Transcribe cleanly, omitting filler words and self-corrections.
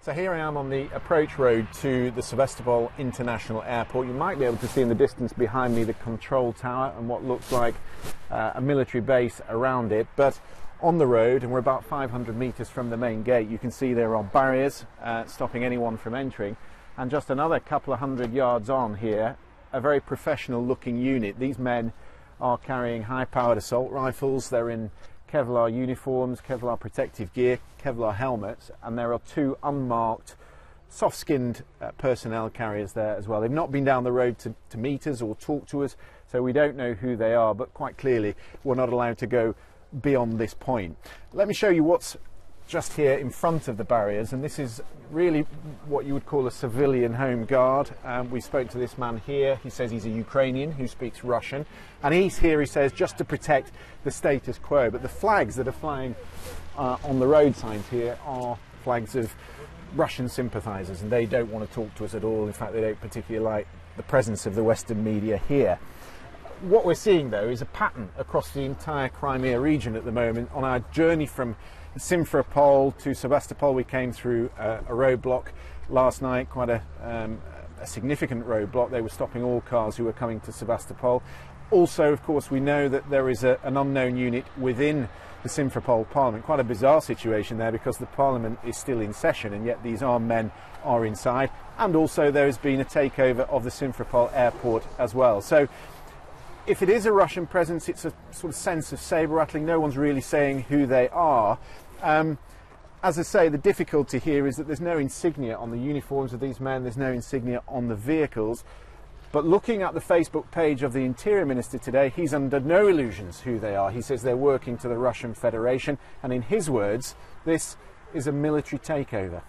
So here I am on the approach road to the Sevastopol International Airport. You might be able to see in the distance behind me the control tower and what looks like a military base around it. But on the road, and we're about 500 metres from the main gate, you can see there are barriers stopping anyone from entering. And just another couple of hundred yards on here, a very professional looking unit. These men are carrying high-powered assault rifles. They're in Kevlar uniforms, Kevlar protective gear, Kevlar helmets, and there are two unmarked, soft-skinned personnel carriers there as well. They've not been down the road to meet us or talk to us, so we don't know who they are, but quite clearly we're not allowed to go beyond this point. Let me show you what's just here in front of the barriers, and this is really what you would call a civilian home guard. We spoke to this man here. He says he's a Ukrainian who speaks Russian, and he's here, he says, just to protect the status quo. But the flags that are flying on the road signs here are flags of Russian sympathisers, and they don't want to talk to us at all. In fact, they don't particularly like the presence of the Western media here. What we're seeing, though, is a pattern across the entire Crimea region at the moment. On our journey from Simferopol to Sevastopol, we came through a roadblock last night, quite a significant roadblock. They were stopping all cars who were coming to Sevastopol. Also, of course, we know that there is an unknown unit within the Simferopol Parliament. Quite a bizarre situation there, because the Parliament is still in session and yet these armed men are inside. And also there has been a takeover of the Simferopol airport as well. So if it is a Russian presence, it's a sort of sense of sabre rattling. No one's really saying who they are. As I say, the difficulty here is that there's no insignia on the uniforms of these men, there's no insignia on the vehicles. But looking at the Facebook page of the Interior Minister today, he's under no illusions who they are. He says they're working to the Russian Federation, and in his words, this is a military takeover.